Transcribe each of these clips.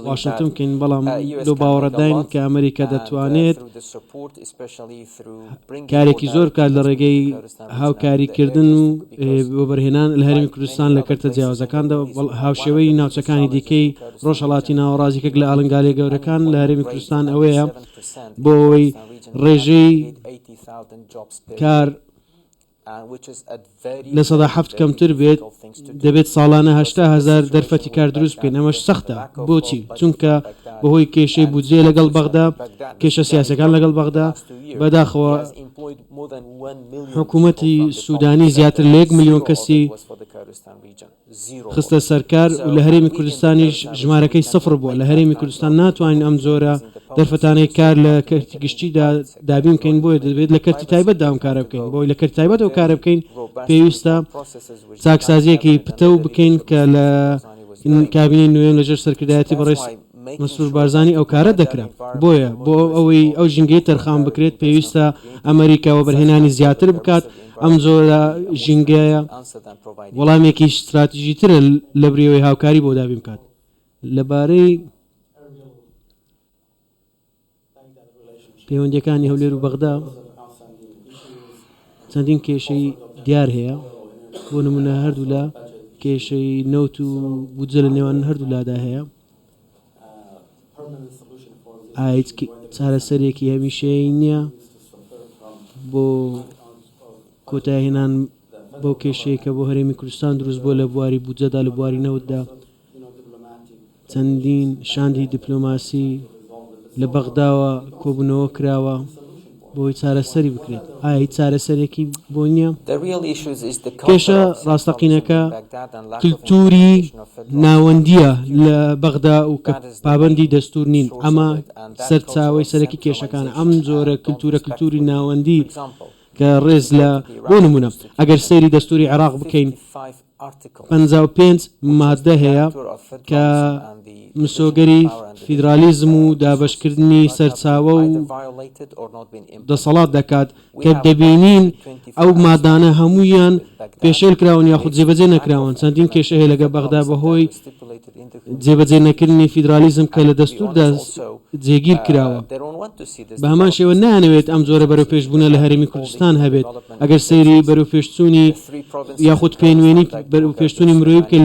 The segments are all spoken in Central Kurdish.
واشنطن بکەین بەڵام لەو باوەڕەداین کە ئەمریکا دەتوانێت کارێکی زۆر بکات لە ڕێگەی هاوکاریکردن و بۆبەرهێنان لە هەرێمی کوردستان لە کەرتە جیاوازەکاندا هاوشێوەی ناوچەکانی دیکەی ڕۆژهەڵاتی ناوەڕازیکەک لە ئاڵنگالێ گەورەکان لە هەرێمی کوردستان ئەوەیە بۆ ئەوەی ڕێژەی کار لە ١٧ کەمتر بێت دەبێت ساڵانە 800,000 دەرفەتی کار دروست بکەین ئەمەش سەختە بۆچی چونکە بەهۆی کێشەی بودجێ لەگەڵ بەغدا کێشە سیاسەکان لەگەڵ بەغدا بەداخەوە حکوومەتی سوودانی زیاتر لە 1 ملیۆن کەسی خستە سەرکار و لە هەرێمی کوردستانیش ژمارەکەی سفر بووە لە هەرێمی کوردستان ناتوانین ئەم جۆرە دەرفەتانەی کار لە کەرتی گشتیدا دابین بکەین بۆیە دەبێت لە کەرتی تایبەت دام کارە بکەین بۆی لە کەرتی تایبەت ئەو کارە بکەین پێویستە چاکسازیەکی پتە و بکەین کە لە کابینی نوێن لەژێر سەرکردایەتی بەڕێز مەسرور بارزانی ئەو کارە دەکرا بۆیە بۆ ئەوەی ئەو ژینگەی تەرخان بکرێت پێویستە ئەمریکا وەبەرهێنانی زیاتر بکات ئەم جۆرە ژینگەیە وەڵامێکی استراتیژی ترە لە بریەوەی هاوکاری بۆ دابین بکات لەبارەی پەیوەندیەکانی هەولێر و بەغدا چەندین کێشەی دیار هەیە بۆ نمونە هەردوو لە کێشەی نەوت و بودجە لە نێوان هەردوو لادا هەیە هیچ چارەسەرێکی هەمیشەیی نییە بۆ کۆتایهێنان بەو کێشەیە کە بۆ هەرێمی کوردستان دروست بۆ لە بواری بودجەدا لە بواری نەوتدا چەندین شاندی دیپلۆماسی لە بەغداوە کۆبوونەوە کراوە بۆی چارەسەری بکرێت ئایا هیچ چارەسەرێکی بۆ نییە کێشە ڕاستەقینەکە کللتوری ناوەندیە لە بەغدا و کە پابەندی دەستور نین ئەمە سەرچاوەی سەرەکی کێشەکانە ئەم جۆرە کللتوری ناوەندی کە ڕێز لە بۆ نمونە ئەگەر سەیری دەستوری عێراق بکەین 55 مادە هەیە کە مسۆگەری فیدرالیزم و دابەشکردنی سەرچاوە و دەسەڵات دەکات کە دەبینین ئەو مادانە هەموویان پێشێل کراون یاخود جێبەجێ نەکراون چەندین کێشە هەیە لەگە بەغدا بەهۆی جێبەجێ نەکردنی فیدرالیزم کە لە دەستوردا جێگیر کراوە بە هەمان شێوە نانەوێت ئەم جۆرە بەرەو پێشبوونە لە هەرێمی کوردستان هەبێت ئەگەر سەیری بەرەو پێشچوونی یاخود پێنوێنی بەرەو پێشچوونی مرۆیی بکەین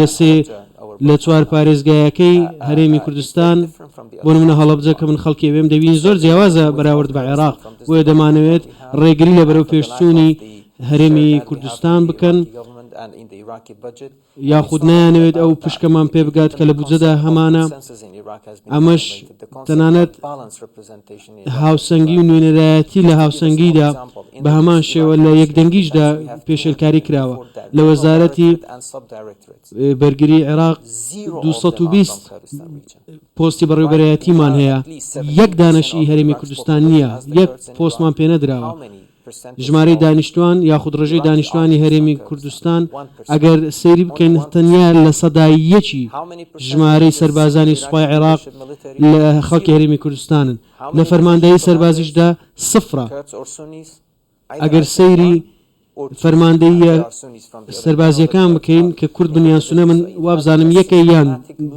لە 4 پارێزگایەکەی هەرێمی کوردستان بۆ نمونە هەڵەبجە کە من خەڵکی وێم دەبین زۆر جیاوازە بەراورد بە عێراق بۆیە دەمانەوێت ڕێگری لە بەرەو پێشچوونی هەرێمی کوردستان بکەن یاخود نایانەوێت ئەو پشکەمان پێ بگات کە لە بودجەدا هەمانە ئەمەش تەنانەت هاوسەنگی و نوێنەرایەتی لە هاوسەنگیدا بە هەمان شێوە لە یەکدەنگیشدا پێشێلکاری کراوە لە وەزارەتی بەرگری عێراق 220 پۆستی بەڕێوەبەرایەتیمان هەیە یەک دانەشی هەرێمی کوردستان نییە یەک پۆستمان پێ نەدراوە ژمارەی دانیشتوان یاخود ڕێژەی دانیشتوانی هەرێمی کوردستان ئەگەر سەیری بکەین تەنیا لە سەدای یەکی ژمارەی سەربازانی سوپای عێراق لە خەڵکی هەرێمی کوردستانن لە فەرماندەیی سەربازیشدا سفرە ئەگەر سەیری فەرماندەیە سەربازیەکان بکەین کە کورد بنیان سونە من وابزانم یەکە یان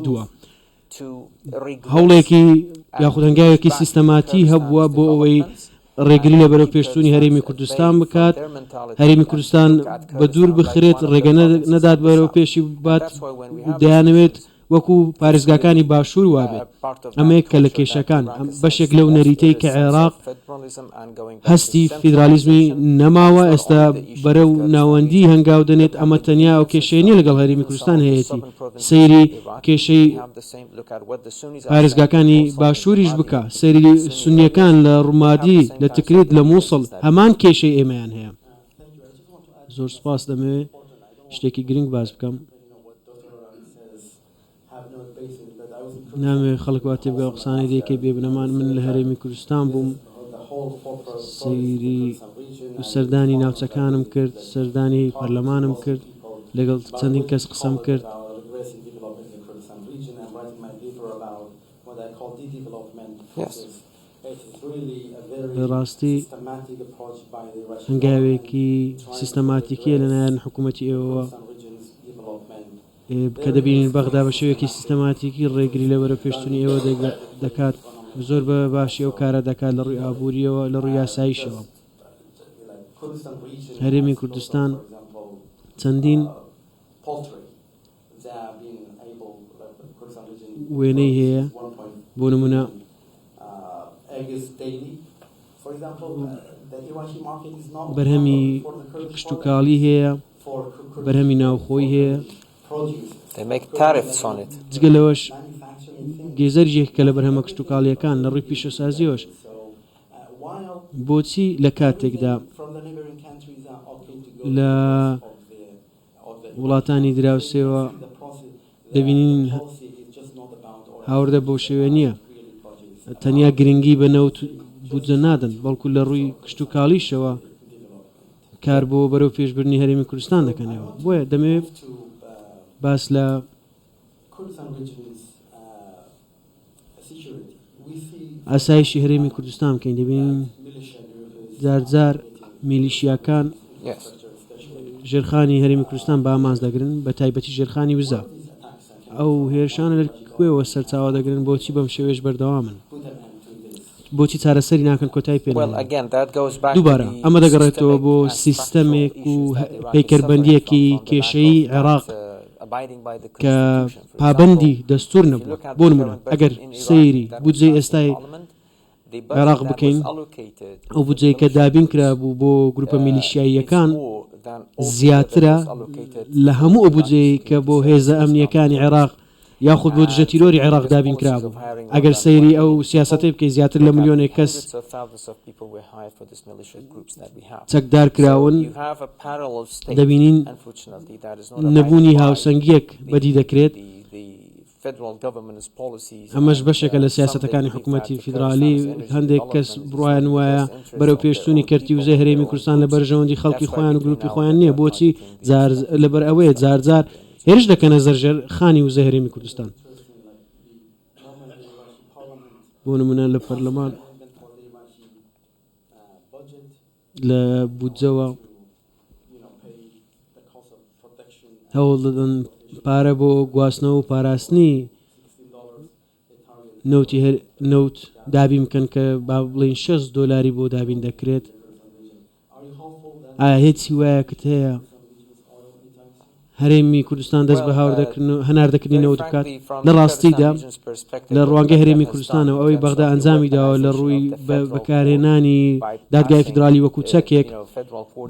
دووە هەوڵێکی یاخود هەنگاوێکی سیستەماتی هەبووە بۆ ئەوەی ڕێگری لە بەرەو پێشچوونی هەرێمی کوردستان بکات هەرێمی کوردستان بە دوور بخرێت ڕێگە نەدات بەرەو پێشی بات دەیانەوێت وەکو پارێزگاکانی باشوور وابێت ئەمەیە کە لە کێشەکان بەشێک لەو نەریتەی کە عێراق هەستی فیدرالیزمی نەماوە ئێستا بەرەو ناوەندی هەنگاو دەنێت ئەمە تەنیا ئەو کێشێنی لەگەڵ هەرێمی کوردستان هەیەی سەیری کێشەی پارێزگاکانی باشووریش بکە سەیری سونیەکان لە ڕوومادی لە تکریت لە مووسڵ هەمان کێشەی ئێمەیان هەیە زۆر سپاس دەمەوێت شتێکی گرنگ باز بکەم نامێ خەڵک وا تێبگا قسانی دیکەی بێبنەمان من لە هەرێمی کوردستان بووم سەیری سەردانی ناوچەکانم کرد سەردانی پەرلەمانم کرد لەگەڵ چەندین کەس قسەم کرد بەڕاستی هەنگاوێکی سیستەماتیکیە لەلایەن حکوومەتی ئێوە کە دەبینین بەغدا بە شێوەیەکی سیستەماتیکی ڕێگری لەوەرە پێشتونی ئێوە دەکات زۆر بە باشی ئەو کارە دەکات لە ڕووی ئابووریەوە لە ڕووی یاساییشەوە. هەرێمی کوردستان چەندین وێنەی هەیە بۆ نمونە بەرهەمی کشتتوکاڵی هەیە بەرهەمی ناوخۆی هەیە جگەلەوەش گێزەرێک کە لە بەرهەمە کشتتوکاڵیەکان لە ڕووی پیشەسازیەوەش بۆچی لە کاتێکدا لە وڵاتانی دراوسێەوە دەبینین هاوردە بەو شێوێ نییە تەنیا گرنگی بە نەوت بودجە نادەن بەڵکو لە ڕووی کشتتوکاڵیشەوە کار بۆ بەرەو پێشبردنی هەرێمی کوردستان دەکەنەوە بۆیە دەمەوێت باس لە ئاسایشی هەرێمی کوردستان بکەین دەبینین جارجار میلیشیاکان ژێرخانی هەرێمی کوردستان بە ئامانج دەگرن بە تایبەتی ژێرخانی وزە ئەو هێرشانە لە کوێوە سەرچاوە دەگرن بۆچی بەم شێوێش بەردەوامن بۆچی چارەسەری ناکەن کۆتای پێ دووبارە ئەمە دەگەڕێتەوە بۆ سیستەمێک و پەیکەربەندیەکی کێشەی عێراق کە پابەندی دەستور نەبوو بۆ نمونە ئەگەر سەیری بودجەی ئێستای عێراق بکەین ئەو بودجەی کە دابین کرا بوو بۆ گروپە میلیشیاییەکان زیاترە لە هەموو ئەو بودجەی کە بۆ هێزە ئەمنیەکانی عێراق یاخود بۆ دژە تیرۆری عێراق دابین کرابوو ئەگەر سەیری ئەو سیاسەتەی بکەی زیاتر لە ملیۆنێک کەس چەکدار کراون دەبینین نەبوونی هاوسەنگیەک بەدی دەکرێت ئەمەش بەشێکە لە سیاسەتەکانی حکوومەتی فیدرالی هەندێک کەس بڕایان وایە بەرەو پێشتونی کەرتی وزەی هەرێمی کوردستان لە بەرژەوەندی خەڵکی خۆیان و گروپی خۆیان نییە بۆچی لەبەر ئەوەیە جارجار هێرش دەکەنە زەرژەر خانی وزەی هەرێمی کوردستان بۆ نمونە لە پەرلەمان لە بودجەوە هەوڵ دەدەن پارە بۆ گواستنەوە و پاراستنی نەوت دابین بکەن کە با بڵین $6 بۆ دابین دەکرێت ئایا هیچی وایە کت هەیە هەرێمی کوردستان دەست بە هەناردەکردنەوە بکات لە ڕاستیدا لە ڕوانگەی هەرێمی کوردستانەوە ئەوەی بەغدا ئەنجامی داوە لە ڕووی بەکارهێنانی دادگای فیدرالی وەکو چەکێک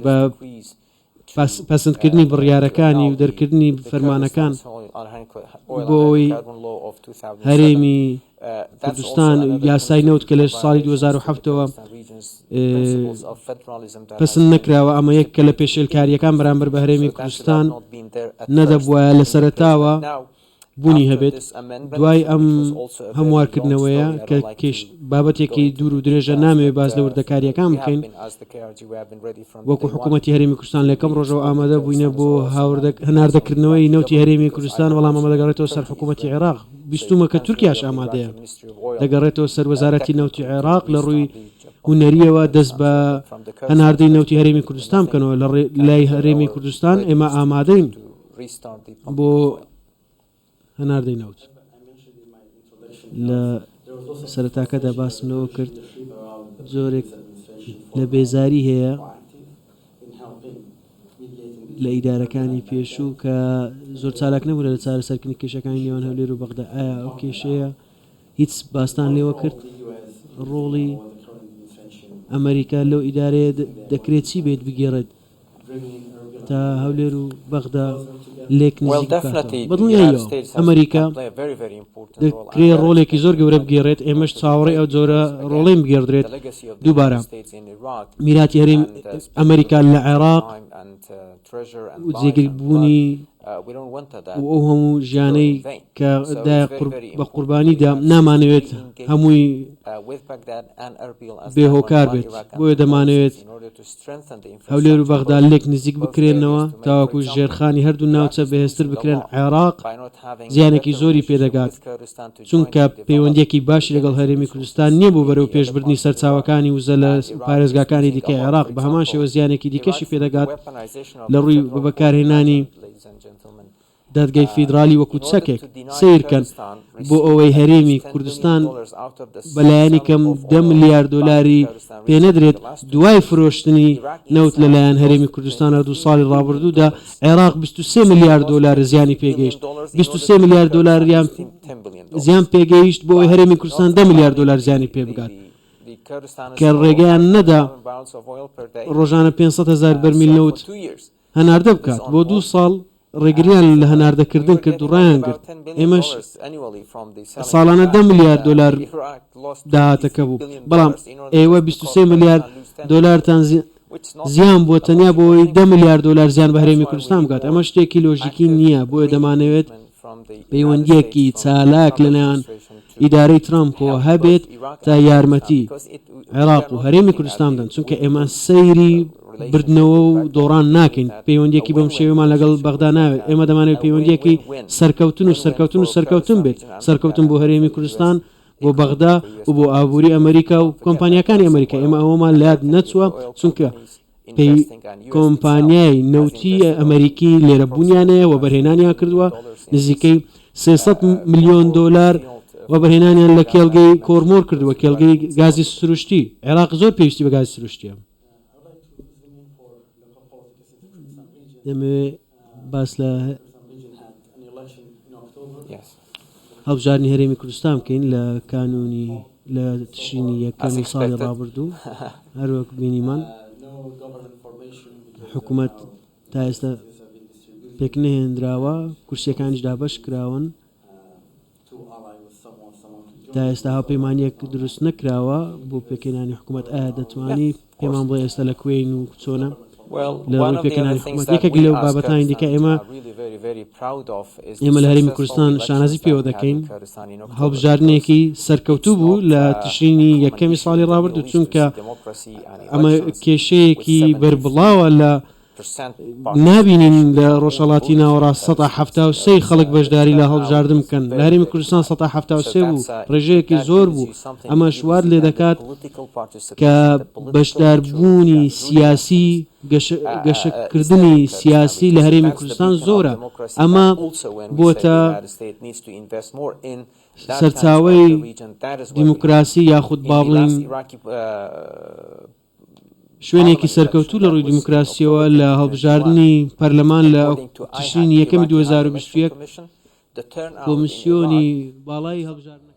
بە پەسەندکردنی بڕیارەکانی و دەرکردنی فەرمانەکان بۆی هەرێمی کوردستان یاسای نەوت کە لە ساڵی 2007ەوە پەسەند نەکراوە ئەمە یەک کە لە پێشێلکاریەکان بەرامبەر بە هەرێمی کوردستان نەدەبووە لە سەرەتاوە بوونی هەبێت دوای ئەم هەموارکردنەوەیە کە بابەتێکی دوور و درێژە نامەوێت باز لە وردەکاریەکان بکەین وەکو حکوومەتی هەرێمی کوردستان لەکەم ڕۆژەوە ئامادە بووینە بۆ هەناردەکردنەوەی نەوتی هەرێمی کوردستان وەڵام ئەمە دەگەڕێتەوە سەر حکوومەتی عێراق بیستومە کە تورکیاش ئامادەیە دەگەڕێتەوە سەر وەزارەتی نەوتی عێراق لە ڕووی هونەریەوە دەست بە هەناردەی نەوتی هەرێمی کوردستان بکەنەوە لە لای هەرێمی کوردستان ئێمە ئامادەین بۆ هەناردەی نەوت لە سەرەتاکەدا باسمەوە کرد زۆرێک لە بێزاری هەیە لە ئیدارەکانی پێشوو کە زۆر چالاک نەبوو لە چارەسەرکردنی کێشەکانی نێوان هەولێر و بەغدا ئایا ئەو کێشەیە هیچ باستان لێوە کرد ڕۆڵی ئەمریکا لەو ئیدارەیە دەکرێت چی بێت بگێڕێت تا هەولێر و بەغدا لێک نزیک بەدڵنیاییەوە ئەمریکا دەکرێت ڕۆڵێکی زۆر گەورە بگێڕێت ئێمەش چاوەڕێی ئەو جۆرە ڕۆڵەیم بگێڕدرێت دووبارە میراتی هەرێم ئەمریکا لە عێراق و جێگیربوونی و ئەو هەموو ژیانەی کە بە قوربانیدا نامانەوێت هەمووی بێهۆکار بێت بۆیە دەمانەوێت هەولێر و بەغدا لێک نزیک بکرێنەوە تاوەکو ژێرخانی هەردوو ناوچە بەهێزتر بکرێن عێراق زیانێکی زۆری پێدەگات چونکە پەیوەندیەکی باشی لەگەڵ هەرێمی کوردستان نییە بۆ بەرەو پێشبردننی سەرچاوەکانی وزە لە پارێزگاکانی دیکەی عێراق بە هەمان شێوە زیانێکی دیکەشی پێدەگات لە ڕووی بەکارهێنانی دادگای فیدرالی وەکو چەکێک سیرکەن بۆ ئەوەی هەرێمی کوردستان بەلایەنی کەم 10 ملیار دلاری پێنەدرێت دوای فرۆشتنی نەوت لەلایەن هەرێمی کوردستانە 2 ساڵی ڕابردوودا عێراق 23 ملیار دلار زیانی پێگەیشت 23 ملیار دلاریان زیان پێگەیشت بۆ ئەوەی هەرێمی کوردستان 10 ملیار دلار زیانی پێ بگات کە ڕێگەیان نەدا ڕۆژانە 500,000 بەرمیل نەوت هەناردە بکات بۆ 2 ساڵ ڕێگریان لە هەناردەکردن کرد و ڕایان گرت ئێمەش ساڵانە 10 ملیار دلار داهاتەکە بوو بەڵام ئێوە 23 ملیار دلارتان زیان بۆ تەنیا بۆی 10 ملیار دلار زیان بە هەرێمی کوردستان بکات ئەمە شتێکی لۆژیکی نییە بۆیە دەمانەوێت پەیوەندیەکی چالاک لەلایەن ئیدارەی ترامپەوە هەبێت تا یارمەتی عێراق و هەرێمی کوردستان بدەن چونکە ئێمە سەیری بردنەوە و دۆڕان ناکەین پەیوەندیەکی بەم شێوەمان لەگەڵ بەغدا ناوێت ئێمە دەمانێت پەیوەندیەکی سەرکەوتن بێت سەرکەوتن بۆ هەرێمی کوردستان بۆ بەغدا و بۆ ئابووری ئەمریکا و کۆمپانیەکانی ئەمریکا ئێمە ئەوەمان لات نەچووە چونکە کۆمپانیای نەوتی ئەمریکی لێرە بوونیانەیە و بەرهێنانیان کردووە نزیکەی 300 ملیۆن دلار و بەرهێنانیان لە کێڵگەی کۆرمۆر کردووە کێڵگەی گازی سروشتی عێراق زۆر پێویستی بە گازی سروشتیە دەمەوێت باس لە هەڵبژاردننی هەرێمی کوردستان بکەین لە کانونی لە تشرینی یەکەمی ساڵی ڕابردوو هەروەک بینیمان حکوومەت تا ئێستا پێک نەهێنراوە کورسیەکانیش دابەش کراون تا ئێستا هاوپەیمانیەک دروست نەکراوە بۆ پێکهێنانی حکوومەت ئایا دەتوانی پێمان بڵێ ئێستا لە کوێین و چۆنە لە ڕووی پێکهێنانی حکوومەت یەکێک لەو بابەتانی دیکە ئێمە لە هەرێمی کوردستان شانازی پێوە دەکەین هەڵبژاردنێکی سەرکەوتوو بوو لە تشرینی یەکەمی ساڵی ڕابردوو چونکە ئەمە کێشەیەکی بربڵاوە لە نابینین لە ڕۆژهەڵاتی ناوەڕاست 173 خەڵک بەشداری لە هەڵبژاردن بکەن لە هەرێمی کوردستان 173 بوو ڕێژەیەکی زۆر بوو ئەمە شوار لێ دەکات کە بەشداربوونی سیاسی گەشەکردنی سیاسی لە هەرێمی کوردستان زۆرە ئەمە بۆتە سەرچاوەی دیموکراسی یاخود باڵین شوێنێکی سەرکەوتوو لە ڕووی دیموکراسیەوە لە هەڵبژاردننی پەرلەمان لە تشرینی یەکەمی 2021 کۆمیسیۆنی باڵای هەڵبژاردن